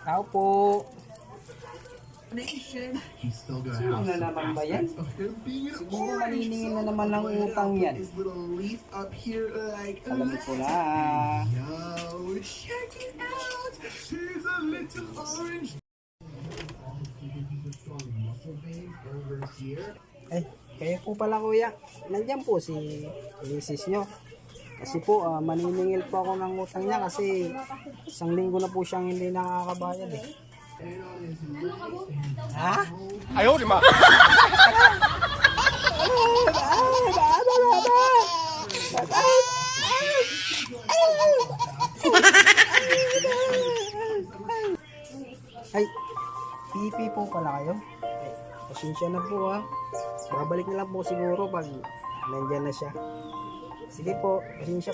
Tao po. Sino na naman ba yan? Siguro maniningin na naman ng utang yan. Alam ko na. Ay, kayo po pala kuya. Nandiyan po si misis nyo. Kasi po, maniningil po ako ng utang niya kasi isang linggo na po siyang hindi nakakabayad eh. Ha? Ayaw, di ma. Ay, pipi po pala kayo. Ay, pasensya na po ha. Babalik na lang po siguro pag nandyan na siya. Sige po, pasensya